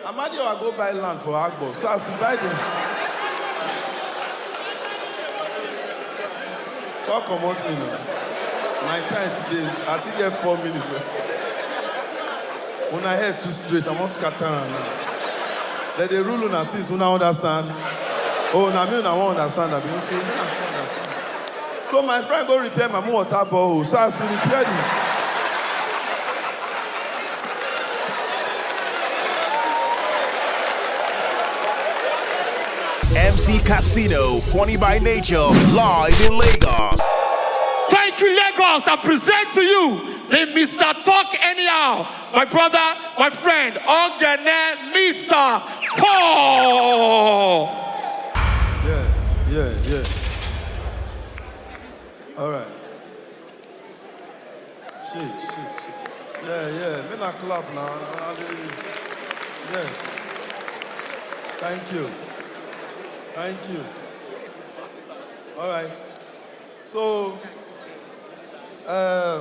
Amadio, I go buy land for Agbo. So as he buy them. Talk about me now. My time is I still get 4 minutes. When I head too straight, I must scatter now. Let the rule on assist, when I understand. Oh, now me, I won't understand. I'll be okay. Then I can't understand. So my friend go repair my water bowl. So as he repaired it. MC Casino, funny by nature, live in Lagos. Thank you, Lagos. I present to you the Mr. Talk Anyhow, my brother, my friend, Ogene, Mr. Paul. Yeah. All right. Shit. Yeah. Me not clap now. Yes. Thank you. All right. So, I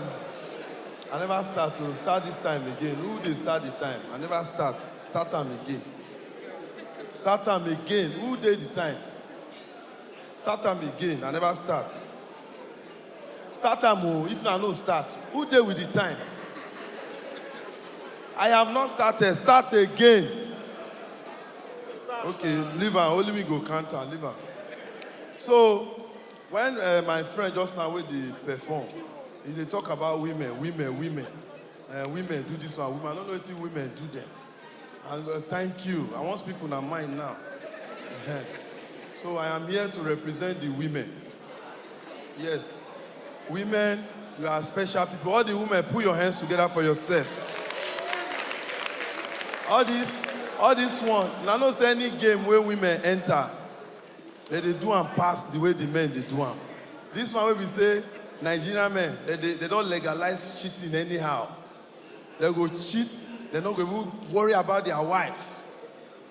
never start this time again. Who did start the time? I never start. Start time again. Who did the time? Start time again. I never start. Start time, if I no start. Who did with the time? I have not started. Start again. Okay, leave her. Only me go counter. Leave her. So, when my friend just now with the perform, they talk about women. Women do this one. Women, I don't know what women do them. And thank you. I want people in their mind now. So I am here to represent the women. Yes. Women, you are special people. All the women, put your hands together for yourself. All this one, I don't say any game where women enter, they do and pass the way the men they do them. This one where we say, Nigerian men, they don't legalize cheating anyhow. They go cheat, they're not going to worry about their wife.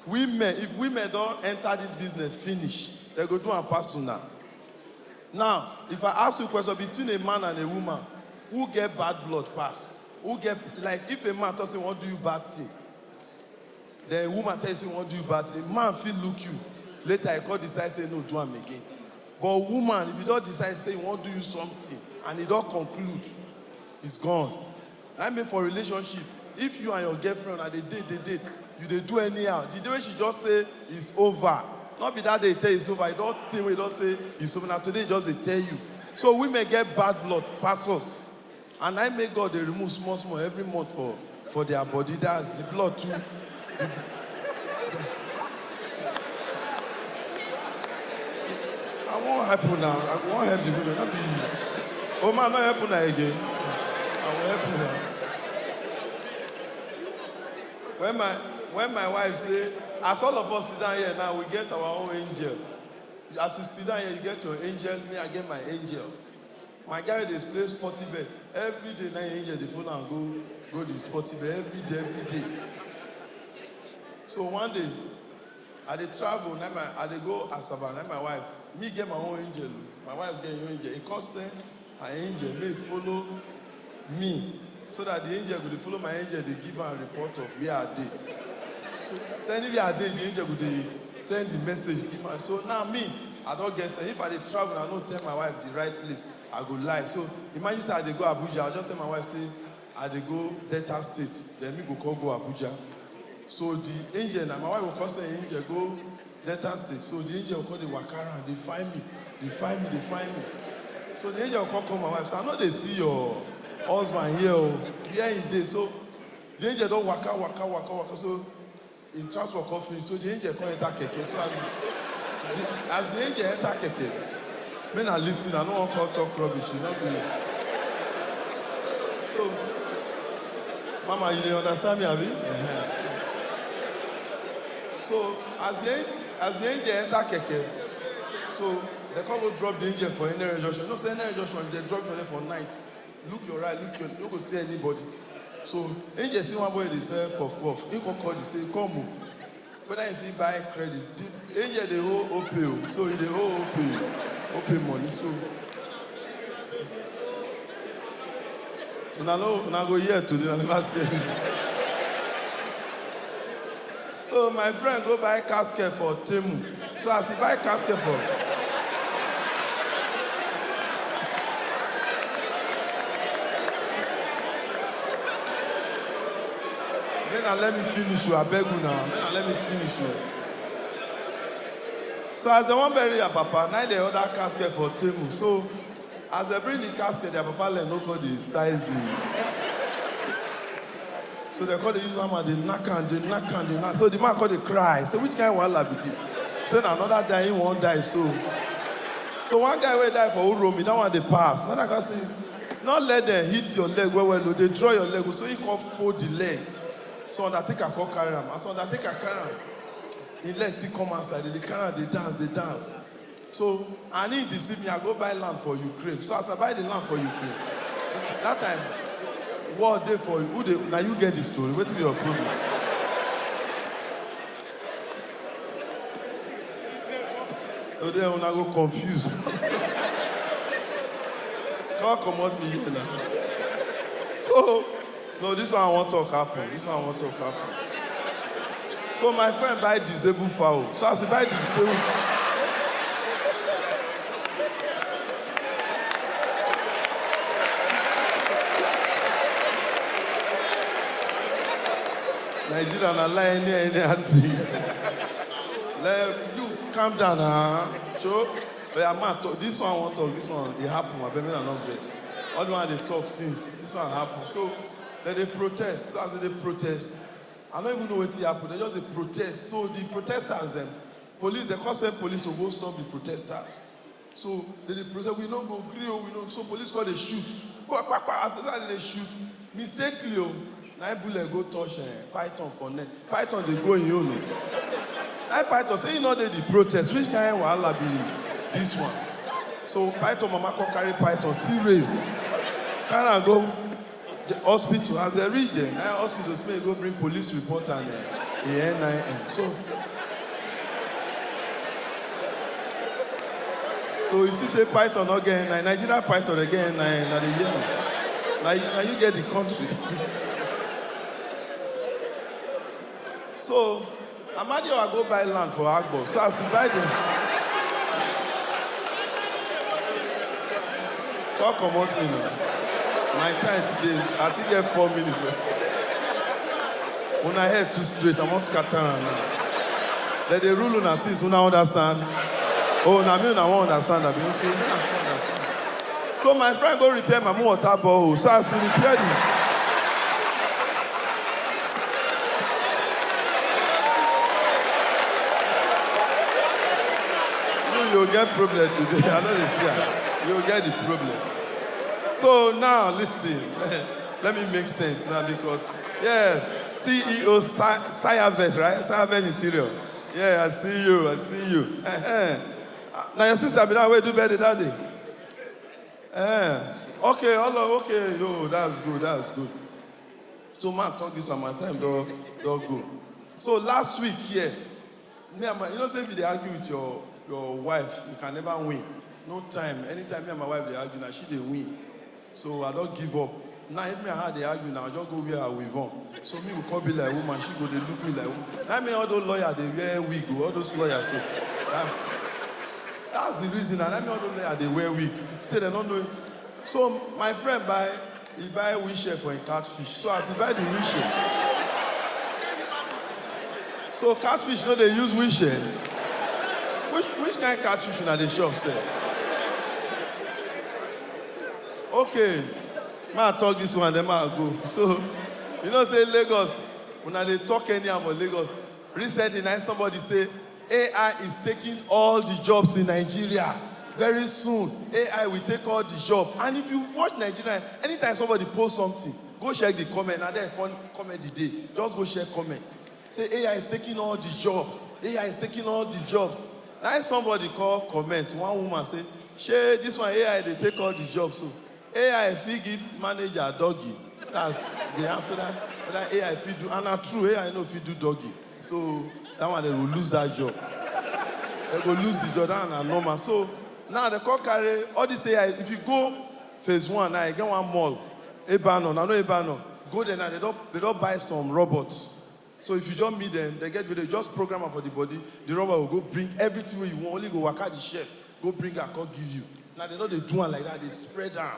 Women, if women don't enter this business, finish, they go do and pass sooner. Now, if I ask you a question between a man and a woman, who get bad blood pass? Who get, like, if a man tells him, what do you bad thing? The woman tells you, what do you bad thing? Man feel look you. Later, I call decide, say, no, do him again. But woman, if you don't decide, say, you want to do something, and you don't conclude, it's gone. I mean, for relationship, if you and your girlfriend are they date, you they do anyhow. The day she just say, it's over. Not be that they tell you it's over. You don't think we don't say it's over. Now today, just they tell you. So women get bad blood, pass us. And I make God, they remove small every month for their body. That's the blood too. I won't happen now. I won't help the women. Not be. Oh man, not happen now again. I will help you now. When my wife say, as all of us sit down here now, we get our own angel. As you sit down here, you get your angel. Me, I get my angel. My guy, they play sporty bed every day. Now angel, they phone and go to the sporty bed every day. So one day, I dey travel, I dey go Asaba, now my wife, me get my own angel, my wife get your angel. It cost her angel, may follow me, so that the angel could follow my angel, they give her a report of where I dey. So sending where I dey, the angel could send the message, give her. So now me, I don't get say, if I dey travel, I don't tell my wife the right place, I go lie. So imagine say I dey go Abuja, I just tell my wife, say, I dey go Delta State, then me go Abuja. So the angel, and my wife will call say angel, go Delta State. So the angel will call the Wakara, they find me. So the angel will call my wife, so I know they see your husband here, here in day. So the angel don't waka. So in transport conference, so the angel come enter keke. So as the angel enter keke, men are listening, I don't want to talk rubbish, you know. So, Mama, you didn't understand me, have you? So as the angel enter keke, so they come go drop the angel for any junction. No, say any junction, they drop for them for night. Look your right, look your, you don't go see anybody. So angel see one boy, they say puff. He go call you, say come. Whether if he buy credit, the angel they hold OPay, so they hold OPay money. So when I go here today, I never say anything. So my friend go buy casket for Temu. So as he buy casket for, then let me finish you. I beg you now. Then let me finish you. So as they want bury your papa, now they order casket for Temu. So as they bring the casket, their papa let no call the size. So they call the use hammer, they knock and they knock and they knock. So the man call the cry. So which kind of wahala be this? Say another die, he won't die. So one guy will die for Uromi, that one they pass. Another guy say, not let them hit your leg well, they draw your leg. So he can't fold the leg. So Undertaker call carry him. As Undertaker carry him, he legs he come outside, they carry him, they dance. So I need to see me, I go buy land for Ukraine. So as I buy the land for Ukraine, that time, what day for you? Now you get the story. Wait till your problem. Today I'm gonna go confused. Can't come out me here now. So, no, this one I want to happen. So my friend buy disabled fowl. So as he buy the disabled, Nigeria na lie any you calm down, So, this one I want to talk. This one it happen. I better not vex. All the one they talk since this one happen. So they protest. So as they protest, I don't even know what happened. They just protest. So the protesters, them police, they can't send police to go stop the protesters. So they protest. We don't go agree. We don't. So police call they shoot. As they shoot, mistakenly. Now bullet go touch Python for net. Python they go in you know. Now Python say you know they the protest. Which kind of wahala be this one? So Python mama go carry Python serious. Can go the hospital as they reach there. Now hospital say go bring police report and the NIN. So it is a Python again. Nigeria Python again. Now the yellow. Now you get the country. So, Amadio I go buy land for Agbo. So as he buy them, talk about me now. My time is I think get 4 minutes. When I head too straight, I must scatter now. Let the rule on us since you now understand. Oh, now me I won't understand that. Okay, then I can understand. So my friend go repair my water bowl. So as he repaired it. You'll get problem today. I know this here. You'll get the problem. So now, listen. Let me make sense now because, CEO Sayavet, right? Sayavet Interior. Yeah, I see you. Now your sister be that way do better that day. Okay, yo, that's good. So man, talk this on my time, don't go. So last week, you know, say if they argue with your wife, you can never win. No time. Anytime me and my wife they argue, now she they win. So I don't give up. Now if me and her they argue, now I just go where I with on. So me will call me like woman, she go they look me like woman. Now me all those lawyers they wear wig, all those lawyers. So that's the reason. And I mean all those lawyers they wear wig. Still they don't know. So my friend buy wheelchair for a catfish. So as he buy the wheelchair. So catfish, no, they use wheelchair. Which kind of catfish are the shop say? Okay, man talk this one, then I go. So, you know, say Lagos, when they talk anyhow about Lagos, recently somebody say AI is taking all the jobs in Nigeria. Very soon, AI will take all the jobs. And if you watch Nigeria, anytime somebody posts something, go check the comment. And then fun comment the day. Just go share comment. Say AI is taking all the jobs. AI is taking all the jobs. Now somebody call comment. One woman say, "Shey, this one AI they take all the jobs." So AI fit give manager doggy. That's the answer that AI fit do. And not true, AI no fit do doggy. So that one they will lose that job. They will lose the job. That normal. So now they call carry all this AI. If you go phase 1, now you get one mall. Ebano, now no Ebano. Go there now. They don't buy some robots. So if you just meet them, they get ready, just program am for the body. The robber will go bring everything wey you want. Only go waka the chef, go bring am, come give you. Now they know they do am like that. They spread am.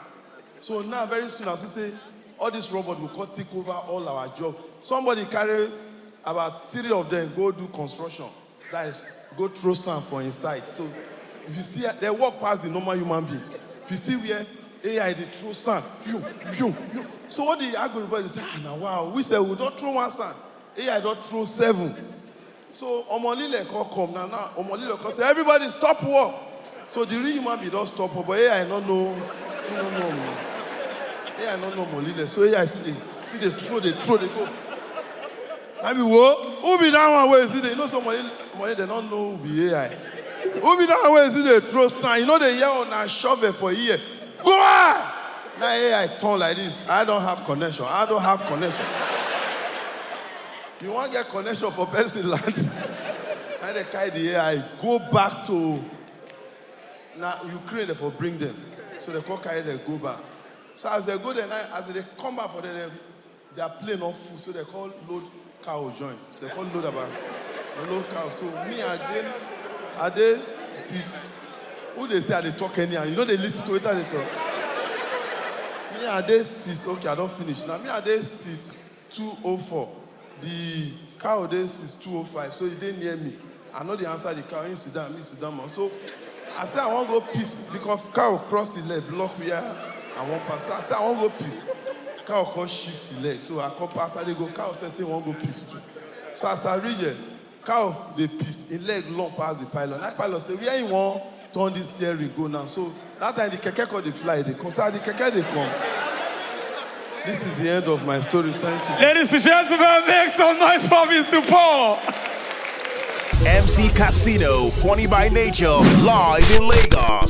So now very soon, as you say, all these robots will come take over all our job. Somebody carry about 3 of them go do construction. That is, go throw sand for inside. So if you see, they walk past the normal human being. If you see where AI they throw sand, you. So what the algorithm they say, now wow, we say we don't throw 1 sand. AI don't throw 7. So Omolile come now. Omolile come say, everybody stop work. So the real human being don't stop work, but AI don't know. You don't know. AI don't know Omolile. So AI still they throw, they go. I mean, who be that one where see they, you know somebody they don't know who be AI. Who be that one where see they throw sand? You know they yell on a shovel for a year. Go on! Now AI turn like this. I don't have connection. You want to get connection for person land? Now they carry the AI, go back to now Ukraine they for bring them. So they call carry them, go back. So as they go there, as they come back for them, they are plane off food. So they call load cow join. They call load about load cow. So me again, I they sit. Who they say they talk anyhow? You know they listen to it and they talk. Me and they sit. Okay, I don't finish. Now me and they sit 204. The cow this is 205, so he didn't near me. I know the answer the cow, he sit down, me sit down. So I said I want to go piss because cow cross the leg, block where I want pass. So I said I want to go piss. Cow can shift the leg. So I come pass, I go, cow says he want to go piss too. So as I reach it, cow they piss, his leg long past the pylon. That pylon say, where you want turn this steering go now? So that time the keke call the fly, they come. So the keke they come. This is the end of my story. Thank you. Ladies and gentlemen, make some noise for Mr. Paul. MC Casino, funny by nature, live in Lagos.